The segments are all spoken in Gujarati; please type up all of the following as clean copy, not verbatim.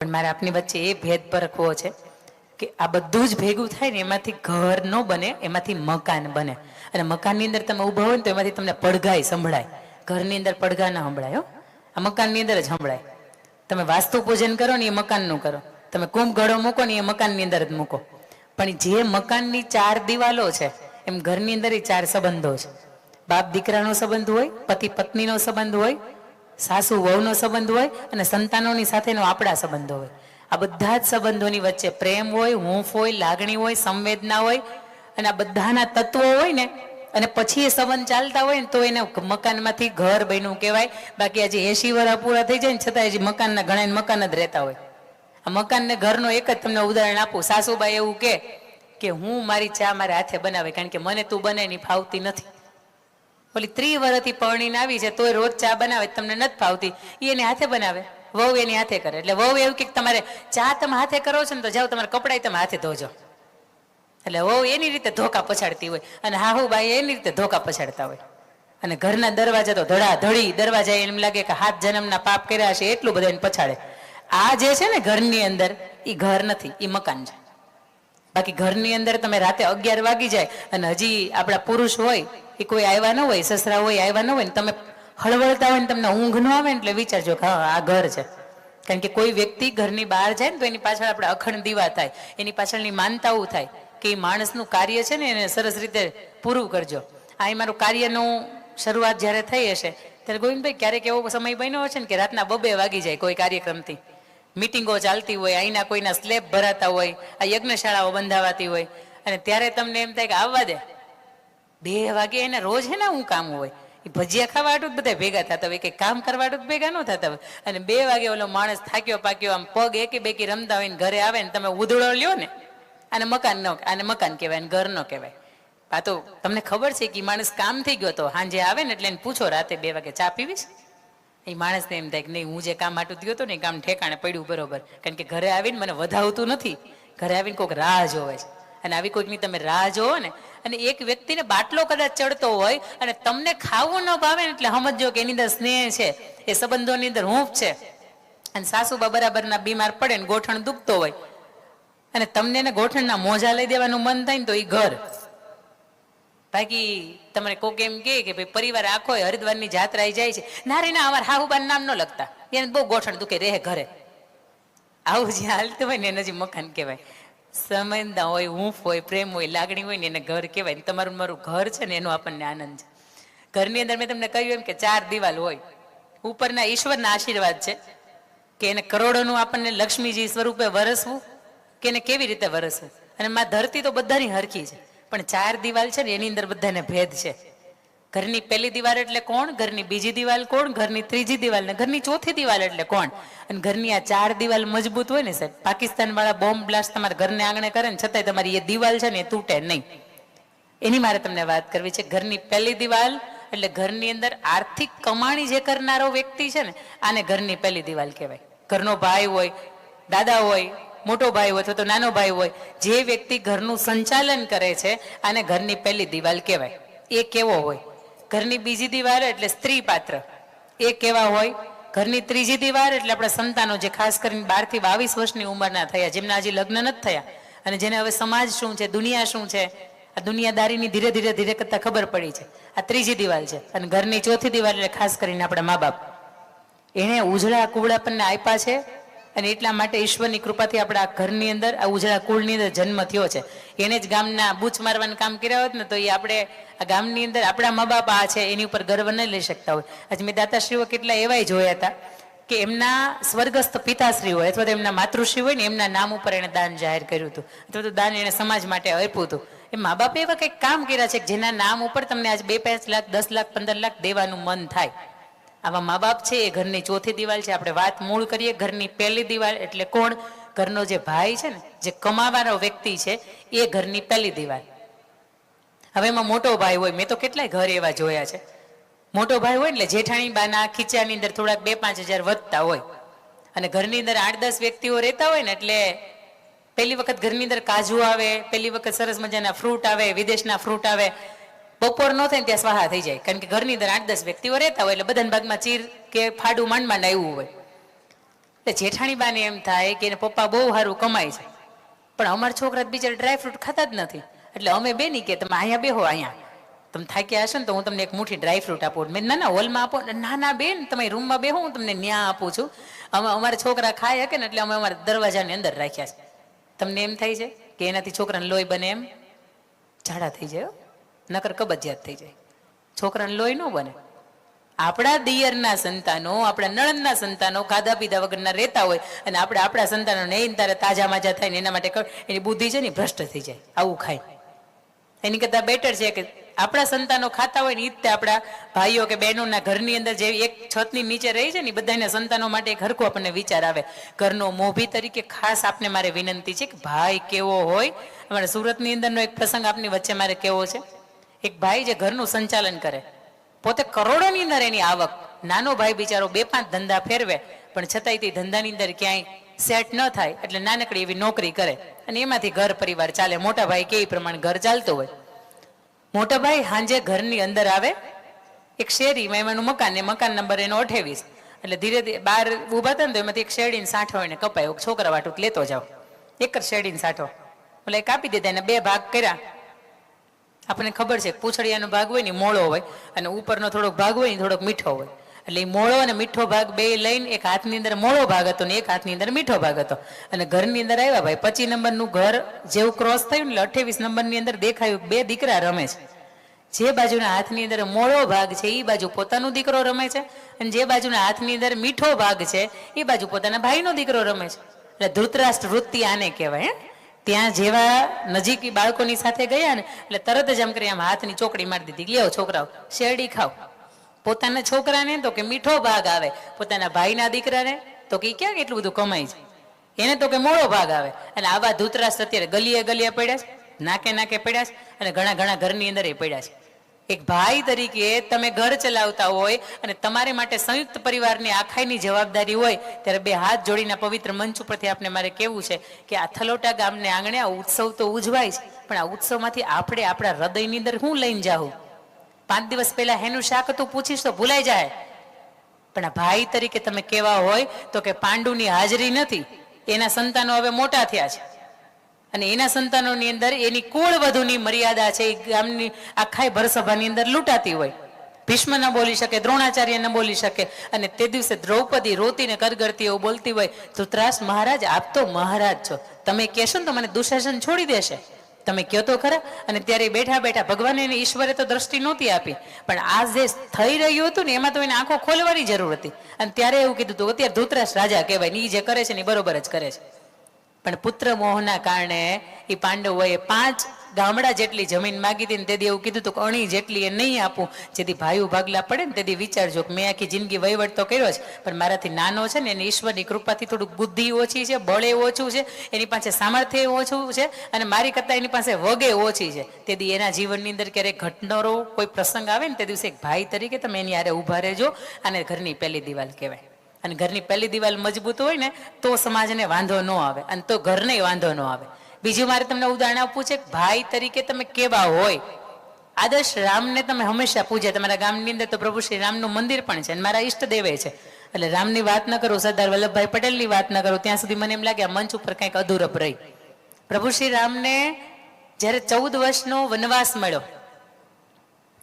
પણ મારે આપની વચ્ચે એ ભેદ પરખવો છે કે આ બધું જ ભેગું થાય ને એમાંથી ઘર ન બને, એમાંથી મકાન બને. અને મકાનની અંદર તમે ઊભા હોય ને તો એમાંથી તમને પડઘાય સંભળાય. ઘરની અંદર પડઘા ના સંભળાય હો, આ મકાનની અંદર જ સંભળાય. તમે વાસ્તુ પૂજન કરો ને એ મકાનનું કરો, તમે કુંભ ઘડો મૂકો ને એ મકાનની અંદર જ મૂકો. પણ જે મકાનની 4 દિવાલો છે એમ ઘરની અંદર એ 4 સંબંધો છે. બાપ દીકરાનો સંબંધ હોય, પતિ પત્નીનો સંબંધ હોય, સાસુ વહુનો સંબંધ હોય અને સંતાનોની સાથેનો આપણા સંબંધો હોય. આ બધા જ સંબંધોની વચ્ચે પ્રેમ હોય, હૂંફ હોય, લાગણી હોય, સંવેદના હોય અને આ બધાના તત્વો હોય ને અને પછી એ સંબંધ ચાલતા હોય ને તો એને મકાનમાંથી ઘર બન્યું કહેવાય. બાકી આજે 80 વર્ષ પૂરા થઈ જાય ને છતાં હજી મકાનના ઘણા મકાન જ રહેતા હોય. આ મકાનને ઘરનો એક જ તમને ઉદાહરણ આપું. સાસુબાઈ એવું કે હું મારી ચા મારા હાથે બનાવે, કારણ કે મને તું બને ની ફાવતી નથી. ઓલી 30 વર્ષથી પરણીને આવી છે તોય રોજ ચા બનાવે, તમને નથી ફાવતી, એ એની હાથે બનાવે, વહુ એની હાથે કરે. એટલે વહુ એવું કે તમારે ચા તમે હાથે કરો છો ને તો જાઓ તમારા કપડાં તમે હાથે ધોજો. એટલે વહુ એની રીતે ધોકા પછાડતી હોય અને હાહુબાઈ એની રીતે ધોકા પછાડતા હોય. અને ઘરના દરવાજા તો ધડાધડી દરવાજા, એમ લાગે કે 7 જન્મના પાપ કર્યા છે એટલું બધા એને પછાડે. આ જે છે ને ઘરની અંદર, એ ઘર નથી, એ મકાન છે. બાકી ઘરની અંદર તમે રાતે 11 વાગી જાય અને હજી આપણા પુરુષ હોય એ કોઈ આવ્યા ન હોય, સસરા હોય આવ્યા ન હોય ને તમે હળવળતા હોય ને તમને ઊંઘ ન આવે ને એટલે વિચારજો કે હા આ ઘર છે. કારણ કે કોઈ વ્યક્તિ ઘરની બહાર જાય ને તો એની પાછળ આપણે અખંડ દીવા થાય, એની પાછળની માનતાઓ થાય કે એ માણસનું કાર્ય છે ને એને સરસ રીતે પૂરું કરજો. આ મારું કાર્યનું શરૂઆત જ્યારે થઈ હશે ત્યારે ગોવિંદભાઈ ક્યારેક એવો સમય બન્યો હશે ને કે રાતના 2-2 વાગી જાય કોઈ કાર્યક્રમથી, મિટિંગો ચાલતી હોય, અહીંના કોઈના સ્લેબ ભરાતા હોય, આ યજ્ઞશાળાઓ બંધાવાતી હોય અને ત્યારે તમને એમ થાય કે આવવા દે 2 વાગે. એને રોજ હે ને હું કામ હોય, એ ભજીયા ખાવા હાટું જ બધા ભેગા થતા હોય, કંઈ કામ કરવા હાટું જ ભેગા ન થતા હોય. અને 2 વાગે ઓલો માણસ થાક્યો પાક્યો આમ પગ એકી બેકી રમતા હોય ને ઘરે આવે ને તમે ઉધળો લ્યો ને, આને મકાન કહેવાય ને ઘર ન કહેવાય. આ તો તમને ખબર છે કે માણસ કામ થઈ ગયો તો સાંજે આવે ને એટલે એને પૂછો રાતે 2 વાગે ચા પીવીશ, એ માણસને એમ થાય કે નહીં હું જે કામ હાટું ગયો હતો ને એ કામ ઠેકાણે પડ્યું બરોબર. કારણ કે ઘરે આવીને મને વધાવતું નથી, ઘરે આવીને કોઈક રાહ જોવે છે. અને આવી કોઈકની તમે રાહ જોવો ને, અને એક વ્યક્તિને બાટલો કદાચ ચડતો હોય અને તમને ખાવું ન ભાવે ને એટલે સમજો કે એની અંદર સ્નેહ છે, એ સંબંધોની અંદર હૂંફ છે. અને સાસુબા બરાબરના બીમાર પડે ને ગોઠણ દુખતો હોય અને તમને એને ગોઠણના મોજા લઈ દેવાનું મન થાય ને તો એ ઘર. બાકી તમારે કોક એમ કે ભાઈ પરિવાર આખો હરિદ્વારની જાત્રાએ જાય છે, ના રે ના અમારે હાહુબાન નામ ન લખતા, એને બહુ ગોઠણ દુખે રહે ઘરે. આવું જે હાલતું હોય ને એને હજી મકાન કહેવાય. સંવેદના હોય, હૂંફ હોય, પ્રેમ હોય, લાગણી હોય ને એને ઘર કહેવાય. તમારું મારું ઘર છે ને એનો આપણને આનંદ છે. ઘરની અંદર મેં તમને કહ્યું એમ કે 4 દિવાલ હોય, ઉપરના ઈશ્વરના આશીર્વાદ છે કે એને કરોડોનું આપણને લક્ષ્મીજી સ્વરૂપે વરસવું કે એને કેવી રીતે વરસવું. અને માં ધરતી તો બધાની હરખી છે પણ 4 દિવાલ છે ને એની અંદર બધાને ભેદ છે. ઘરની પહેલી દિવાલ એટલે કોણ, ઘરની બીજી દિવાલ કોણ, ઘરની ત્રીજી દિવાલ ને ઘરની ચોથી દિવાલ એટલે કોણ. અને ઘરની આ 4 દિવાલ મજબૂત હોય ને સાહેબ, પાકિસ્તાન વાળા બોમ્બ બ્લાસ્ટ તમારા ઘરને આંગણે કરે ને છતાંય તમારી એ દિવાલ છે ને એ તૂટે નહીં. એની મારે તમને વાત કરવી છે. ઘરની પહેલી દિવાલ એટલે ઘરની અંદર આર્થિક કમાણી જે કરનારો વ્યક્તિ છે ને આને ઘરની પહેલી દિવાલ કહેવાય. ઘરનો ભાઈ હોય, દાદા હોય, મોટો ભાઈ હોય અથવા તો નાનો ભાઈ હોય, જે વ્યક્તિ ઘરનું સંચાલન કરે છે આને ઘરની પહેલી દિવાલ કહેવાય. એ કેવો હોય. ઘરની બીજી દિવાલ એટલે સ્ત્રી પાત્ર, એ કેવા હોય. ઘરની ત્રીજી દિવાલ એટલે આપણા સંતાનો, જે ખાસ કરીને 12 થી 22 વર્ષની ઉંમરના થયા, જેમના હજી લગ્ન નથી થયા અને જેને હવે સમાજ શું છે, દુનિયા શું છે, આ દુનિયાદારીની ધીરે ધીરે કરતા ખબર પડી છે. આ ત્રીજી દિવાલ છે. અને ઘરની ચોથી દિવાલ એટલે ખાસ કરીને આપણા મા બાપ, એને ઉજળા કુવડાપણને આપ્યા છે અને એટલા માટે ઈશ્વરની કૃપાથી આપણા ઘરની અંદર આ ઉજળા કુળની અંદર જન્મ થયો છે. એને જ ગામના બૂચ મારવાનું કામ કર્યા હોત ને તો એ આપણે આ ગામની અંદર આપણા મા બાપ આ છે એની ઉપર ગર્વ ન લઈ શકતા હોય. આજે મેં દાતાશ્રીઓ કેટલા એવાય જોયા હતા કે એમના સ્વર્ગસ્થ પિતાશ્રી હોય અથવા તો એમના માતૃશ્રી હોય ને એમના નામ ઉપર એને દાન જાહેર કર્યું હતું અથવા તો દાન એને સમાજ માટે આપ્યું હતું. એ મા બાપે એવા કંઈક કામ કર્યા છે કે જેના નામ ઉપર તમને આજ 2-5 લાખ, 10 લાખ, 15 લાખ દેવાનું મન થાય. આવા મા બાપ છે એ ઘરની ચોથી દિવાલ છે. આપણે વાત મૂળ કરીએ. ઘરની પહેલી દિવાલ એટલે કોણ? ઘરનો જે ભાઈ છે ને, જે કમાવાનો વ્યક્તિ છે, એ ઘરની પહેલી દિવાલ. હવે એમાં મોટો ભાઈ હોય, મેં તો કેટલાય ઘર એવા જોયા છે. મોટો ભાઈ હોય એટલે જેઠાણી બાના ખીચાની અંદર થોડાક 2-5 હજાર વધતા હોય અને ઘરની અંદર 8-10 વ્યક્તિઓ રહેતા હોય ને એટલે પહેલી વખત ઘરની અંદર કાજુ આવે, પહેલી વખત સરસ મજાના ફ્રૂટ આવે, વિદેશના ફ્રૂટ આવે. બપોર ન થાય ત્યાં સ્વાહા થઈ જાય, કારણ કે ઘરની અંદર 8-10 વ્યક્તિઓ રહેતા હોય એટલે બધાના ભાગમાં ચીર કે ફાડું માંડ આવ્યું હોય. એટલે જેઠાણી બાને એમ થાય કે એને પપ્પા બહુ સારું કમાય છે, પણ અમારા છોકરા બિચારા ડ્રાયફ્રૂટ ખાતા જ નથી. એટલે અમે બેની કે તમે અહીંયા બેહો, અહીંયા તમે થાક્યા હશો ને તો હું તમને એક મુઠ્ઠી ડ્રાયફ્રૂટ આપું. મેં ના ના હોલમાં આપો. ના ના બેન તમે રૂમમાં બેહો, હું તમને ન્યા આપું છું. અમે અમારા છોકરા ખાય શકે ને એટલે અમે અમારા દરવાજાની અંદર રાખ્યા છે. તમને એમ થાય છે કે એનાથી છોકરાને લોહી બને? એમ ઝાડા થઈ જાય, નકર કબજિયાત થઈ જાય. છોકરાને લોહી ન બને. આપણા દિયરના સંતાનો, આપણા નણંદના સંતાનો ખાધા પીધા વગરના રહેતા હોય અને આપણે આપણા સંતાનો નહીં તારે તાજા માજા થાય ને એના માટે એની બુદ્ધિ છે ને ભ્રષ્ટ થઈ જાય આવું ખાય. એની કરતાં બેટર છે કે આપણા સંતાનો ખાતા હોય ને એ જ આપણા ભાઈઓ કે બહેનોના ઘરની અંદર જે એક છતની નીચે રહી છે ને બધાના સંતાનો માટે એક હરખું આપણને વિચાર આવે. ઘરનો મોભી તરીકે ખાસ આપને મારે વિનંતી છે કે ભાઈ કેવો હોય. અમારે સુરતની અંદરનો એક પ્રસંગ આપની વચ્ચે મારે કેવો છે. એક ભાઈ જે ઘરનું સંચાલન કરે, પોતે કરોડોની અંદર એની આવક, નાનો ભાઈ બિચારો 2-5 ધંધા ફેરવે પણ છતાંય તે ધંધાની અંદર ક્યાંય સેટ ન થાય એટલે નાનકડી એવી નોકરી કરે અને એમાંથી ઘર પરિવાર ચાલે. મોટા ભાઈ કે એ પ્રમાણે ઘર ચાલતું હોય. મોટા ભાઈ સાંજે ઘરની અંદર આવે, એક શેરીમાં એમાંનું મકાન, ને મકાન નંબર એનો 28. એટલે ધીરે ધીરે બહાર ઊભા હતા ને તો એમાંથી એક શેરડીને સાંઠો એને કપાયો. છોકરા વાટું લેતો જાઓ, એક જ શેરડીને સાંઠો એટલે કાપી દીધા, એને 2 ભાગ કર્યા. આપણને ખબર છે પૂંછડિયાનો ભાગ હોય ને મોળો હોય અને ઉપરનો થોડોક ભાગ હોય ને થોડોક મીઠો હોય. એટલે એ મોળો અને મીઠો ભાગ બે લઈને એક હાથની અંદર મોળો ભાગ હતો ને એક હાથની અંદર મીઠો ભાગ હતો. અને ઘરની અંદર આવ્યા ભાઈ 25 નંબરનું ઘર જેવું ક્રોસ થયું ને એટલે 28 નંબરની અંદર દેખાયું 2 દીકરા રમે છે. જે બાજુના હાથની અંદર મોળો ભાગ છે એ બાજુ પોતાનો દીકરો રમે છે અને જે બાજુના હાથની અંદર મીઠો ભાગ છે એ બાજુ પોતાના ભાઈનો દીકરો રમે છે. એટલે ધૃતરાષ્ટ્ર વૃત્તિ આને કહેવાય. ત્યાં જેવા નજીકી બાળકોની સાથે ગયા ને એટલે તરત જ એમ કરી આમ હાથની ચોકડી મારી દીધી, લ્યો છોકરાઓ શેરડી ખાઓ. પોતાના છોકરાને તો કે મીઠો ભાગ આવે, પોતાના ભાઈના દીકરાને તો કે ક્યાં એટલું બધું કમાય છે, એને તો કે મોળો ભાગ આવે. અને આવા ધૂતરાષ્ટ્ર અત્યારે ગલીએ ગલીએ પડ્યા છે, નાકે નાકે પડ્યા છે અને ઘણા ઘણા ઘરની અંદર એ પડ્યા છે. એક ભાઈ તરીકે તમે ઘર ચલાવતા હોય અને તમારી માટે સંયુક્ત પરિવારની આખાઈની જવાબદારી હોય ત્યારે 2 હાથ જોડીના પવિત્ર મંચ ઉપરથી આપણે મારે કહેવું છે કે આ થલોટા ગામને આંગણે આ ઉત્સવ તો ઉજવાય છે, પણ આ ઉત્સવમાંથી આપણે આપણા હૃદયની અંદર હું લઈને જાઉં. 5 દિવસ પહેલા હેનું શાક હતું પૂછીશ તો ભૂલાઈ જાય, પણ આ ભાઈ તરીકે તમે કેવા હોય તો કે પાંડુની હાજરી નથી, એના સંતાનો હવે મોટા થયા છે અને એના સંતાનોની અંદર એની કુળ વધુની મર્યાદા છે એ ગામની આખાય ભરસભાની અંદર લૂંટાતી હોય. ભીષ્મ ન બોલી શકે, દ્રોણાચાર્ય ન બોલી શકે અને તે દિવસે દ્રૌપદી રોતીને કરગરતી એવું બોલતી હોય, ધૃતરાષ્ટ્ર મહારાજ આપ તો મહારાજ છો, તમે કહેશો ને તો મને દુશાસન છોડી દેશે, તમે કયો તો ખરા. અને ત્યારે બેઠા બેઠા ભગવાને એને ઈશ્વરે તો દ્રષ્ટિ નહોતી આપી, પણ આ જે થઈ રહ્યું હતું ને એમાં તો એને આંખો ખોલવાની જરૂર હતી. અને ત્યારે એવું કીધું હતું અત્યારે ધૃતરાષ્ટ્ર રાજા કહેવાય ને એ જે કરે છે ને એ બરોબર જ કરે છે. પણ પુત્ર મોહના કારણે એ પાંડવોએ 5 ગામડા જેટલી જમીન માગી હતી ને તેથી એવું કીધું હતું કે અણી જેટલી એ નહીં આપું. જેથી ભાઈઓ ભાગલા પડે ને તેથી વિચારજો કે મેં આખી જિંદગી વહીવટ તો કર્યો છે પણ મારાથી નાનો છે ને એને ઈશ્વરની કૃપાથી થોડુંક બુદ્ધિ ઓછી છે, બળે ઓછું છે, એની પાસે સામર્થ્ય ઓછું છે અને મારી કરતાં એની પાસે વગે ઓછી છે. તેથી એના જીવનની અંદર ક્યારેક ઘટનારો કોઈ પ્રસંગ આવે ને તે દિવસે એક ભાઈ તરીકે તમે એની હારે ઊભા રહેજો. અને ઘરની પહેલી દિવાલ કહેવાય. અને ઘરની પહેલી દિવાલ મજબૂત હોય ને તો સમાજને વાંધો ન આવે અને તો ઘરને વાંધો ન આવે. બીજું મારે તમને ઉદાહરણ આપવું છે કે ભાઈ તરીકે તમે કેવા હોય. આદર્શ રામને તમે હંમેશા પૂજ્યા. તમારા ગામની અંદર તો પ્રભુ શ્રી રામનું મંદિર પણ છે અને મારા ઈષ્ટદેવે છે. એટલે રામની વાત ન કરું, સરદાર વલ્લભભાઈ પટેલની વાત ન કરું, ત્યાં સુધી મને એમ લાગે આ મંચ ઉપર કંઈક અધૂરપ રહી. પ્રભુ શ્રી રામને જ્યારે 14 વર્ષનો વનવાસ મળ્યો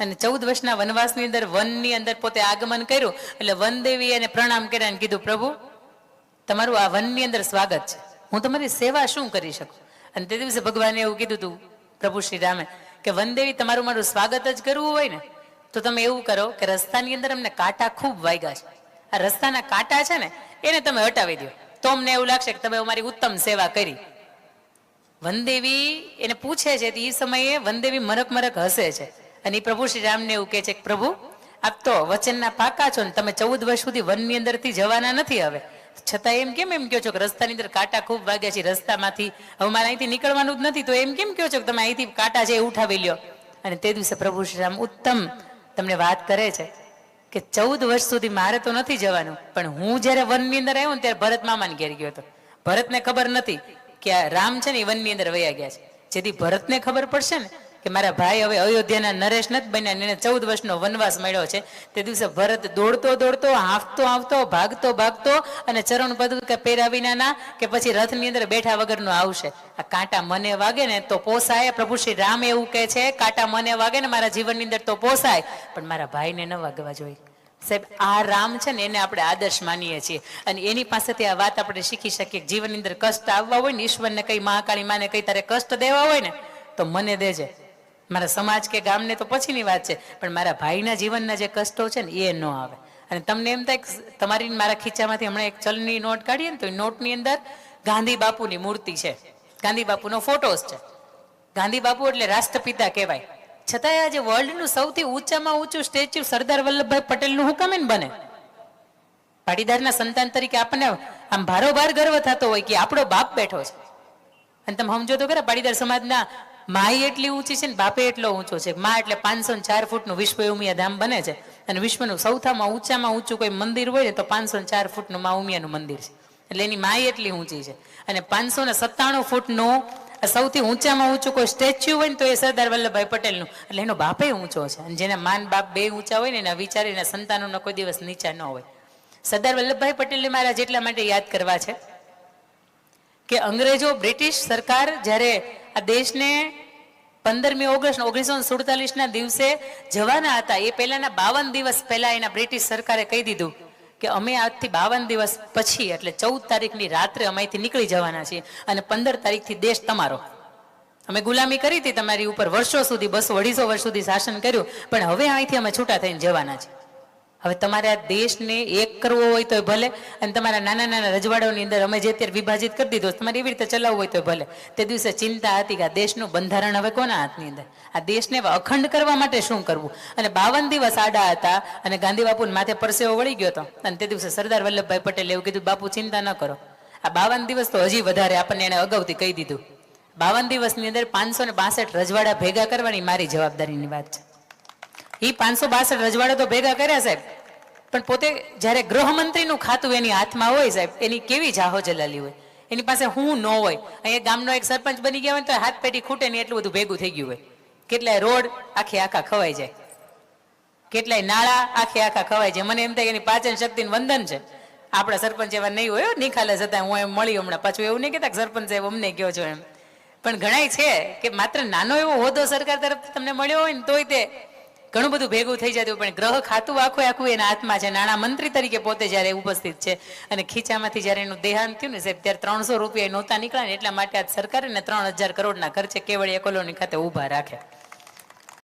અને 14 વર્ષના વનવાસની અંદર વનની અંદર પોતે આગમન કર્યું એટલે વનદેવી એને પ્રણામ કર્યા અને કીધું પ્રભુ તમારું આ વનની અંદર સ્વાગત છે, હું તમારી સેવા શું કરી શકું. અને તે દિવસે ભગવાને એવું કીધું હતું પ્રભુ શ્રી રામે કે વનદેવી તમારું મારું સ્વાગત જ કરવું હોય ને તો તમે એવું કરો કે રસ્તાની અંદર અમને કાંટા ખૂબ વાગ્યા છે, આ રસ્તાના કાંટા છે ને એને તમે હટાવી દો તો અમને એવું લાગશે કે તમે અમારી ઉત્તમ સેવા કરી. વનદેવી એને પૂછે છે એ સમયે વનદેવી મરક મરક હસે છે અને પ્રભુ શ્રી રામને એવું કહે છે કે પ્રભુ આપ તો વચનના પાકા છો ને તમે 14 વર્ષ સુધી વનની અંદરથી જવાના નથી, હવે છતાં એમ કેમ એમ કહો છો કે રસ્તાની અંદર કાંટા ખૂબ વાગ્યા છે, રસ્તામાંથી હવે મારે અહીંથી નીકળવાનું જ નથી તો એમ કેમ કહો છો કે તમે અહીંથી કાંટા છે એ ઉઠાવી લ્યો. અને તે દિવસે પ્રભુ શ્રી રામ ઉત્તમ તમને વાત કરે છે કે 14 વર્ષ સુધી મારે તો નથી જવાનું પણ હું જ્યારે વનની અંદર આવ્યો ને ત્યારે ભરત મામાને ઘેર ગયો હતો. ભરતને ખબર નથી કે આ રામ છે ને એ વનની અંદર વયા ગયા છે. જેથી ભરતને ખબર પડશે ને કે મારા ભાઈ હવે અયોધ્યાના નરેશ નથી બન્યા, એને 14 વર્ષનો વનવાસ મળ્યો છે. તે દિવસે ભરત દોડતો દોડતો, હાંફતો હાંફતો, ભાગતો ભાગતો અને ચરણ પદુકા પહેર્યા વિનાના કે પછી રથની અંદર બેઠા વગરનો આવશે. આ કાંટા મને વાગે ને તો પોસાય. પ્રભુ શ્રી રામ એવું કહે છે, કાંટા મને વાગે ને મારા જીવનની અંદર તો પોસાય, પણ મારા ભાઈને ન વાગવા જોઈએ. સાહેબ, આ રામ છે ને એને આપણે આદર્શ માનીએ છીએ, અને એની પાસેથી આ વાત આપણે શીખી શકીએ. જીવનની અંદર કષ્ટ આવવા હોય ને, ઈશ્વરને કઈ, મહાકાળી માને કઈ તારે કષ્ટ દેવા હોય ને તો મને દેજે. મારા સમાજ કે ગામને તો પછીની વાત છે, પણ મારા ભાઈના જીવનના જે કષ્ટો છે ને એ ન આવે. અને તમને એમ થાય તમારી મારા ખીચામાંથી હમણાં એક ચલની નોટ કાઢીએ ને તો એ નોટની અંદર ગાંધી બાપુની મૂર્તિ છે, ગાંધી બાપુનો ફોટોસ છે. ગાંધી બાપુ એટલે રાષ્ટ્રપિતા કહેવાય, છતાંય આજે વર્લ્ડનું સૌથી ઊંચામાં ઊંચું સ્ટેચ્યુ સરદાર વલ્લભભાઈ પટેલનું હું કેમ બને? પાટીદારના સંતાન તરીકે આપણને આમ ભારોભાર ગર્વ થતો હોય કે આપણો બાપ બેઠો છે. અને તમે સમજો તો ખરા, પાટીદાર સમાજના માઈ એટલી ઊંચી છે ને બાપે એટલો ઊંચો છે. માં એટલે 504 ફૂટનું વિશ્વ ઉમિયા ધામ બને છે, અને વિશ્વનું સૌથામાં ઊંચામાં ઊંચું કોઈ મંદિર હોય ને તો 504 ફૂટનું માં ઉમિયાનું મંદિર છે. એટલે એની માઈ એટલી ઊંચી છે. અને 597 ફૂટનું સૌથી ઊંચામાં ઊંચું કોઈ સ્ટેચ્યુ હોય ને તો એ સરદાર વલ્લભભાઈ પટેલનું. એટલે એનો બાપે ઊંચો છે, અને જેના માન બાપ બે ઊંચા હોય ને એના વિચાર, એના સંતાનોના કોઈ દિવસ નીચા ન હોય. સરદાર વલ્લભભાઈ પટેલને મારા જેટલા માટે યાદ કરવા છે કે અંગ્રેજો, બ્રિટિશ સરકાર જ્યારે આ દેશને 15મી ઓગસ્ટ 1947ના દિવસે જવાના હતા, એ પહેલાના 52 દિવસ પહેલા એના બ્રિટિશ સરકારે કહી દીધું કે અમે આજથી 52 દિવસ પછી એટલે 14 તારીખની રાત્રે અમે અહીંથી નીકળી જવાના છીએ, અને 15 તારીખથી દેશ તમારો. અમે ગુલામી કરી હતી તમારી ઉપર વર્ષો સુધી, 200-250 વર્ષ સુધી શાસન કર્યું, પણ હવે અહીંથી અમે છૂટા થઈને જવાના છીએ. હવે તમારે આ દેશને એક કરવો હોય તો ભલે, અને તમારા નાના નાના રજવાડાઓની અંદર અમે જે અત્યારે વિભાજિત કરી દીધો, તમારે એવી રીતે ચલાવવું હોય તો ભલે. તે દિવસે ચિંતા હતી કે આ દેશનું બંધારણ હવે કોના હાથની અંદર? આ દેશને અખંડ કરવા માટે શું કરવું? અને 52 દિવસ આડા હતા, અને ગાંધી બાપુને માથે પરસેવો વળી ગયો હતો. અને તે દિવસે સરદાર વલ્લભભાઈ પટેલે એવું કીધું, બાપુ ચિંતા ન કરો. આ 52 દિવસ તો હજી વધારે આપણને એને અગાઉથી કહી દીધું. 52 દિવસની અંદર 562 રજવાડા ભેગા કરવાની મારી જવાબદારીની વાત છે. એ 562 રજવાડા તો ભેગા કર્યા સાહેબ, પણ પોતે જ્યારે ગૃહમંત્રીનું ખાતું એની હાથમાં હોય સાહેબ, એની કેવી જાહો જલાલી હોય, એની પાસે હું ન હોય. અહીંયા ગામનો એક સરપંચ બની ગયા હોય તો હાથ પેટી ખૂટે ને એટલું બધું ભેગું થઈ ગયું હોય. કેટલાય રોડ આખે આખા ખવાઈ જાય, કેટલાય નાળા આખે આખા ખવાઈ જાય. મને એમ થાય કે એની પાચન શક્તિનું વંદન છે. આપણા સરપંચ એવા નહીં હોય, નિખાલે છતાં હું એમ મળી હમણાં પાછું એવું નહીં કહેતા કે સરપંચ સાહેબ અમને કહો છો એમ. પણ ઘણાય છે કે માત્ર નાનો એવો હોદ્દો સરકાર તરફથી તમને મળ્યો હોય ને તોય તે ઘણું બધું ભેગું થઈ જતું. પણ ગ્રહ ખાતું આખું એના હાથમાં છે. નાણાં મંત્રી તરીકે પોતે જ્યારે ઉપસ્થિત છે, અને ખીચામાંથી જ્યારે એનું દેહાંત થયું ને સાહેબ, ત્યારે 300 રૂપિયા નહોતા નીકળ્યા ને એટલા માટે આ સરકારે 3000 કરોડના ખર્ચે કેવડિયા કોલોની ખાતે ઊભા રાખે.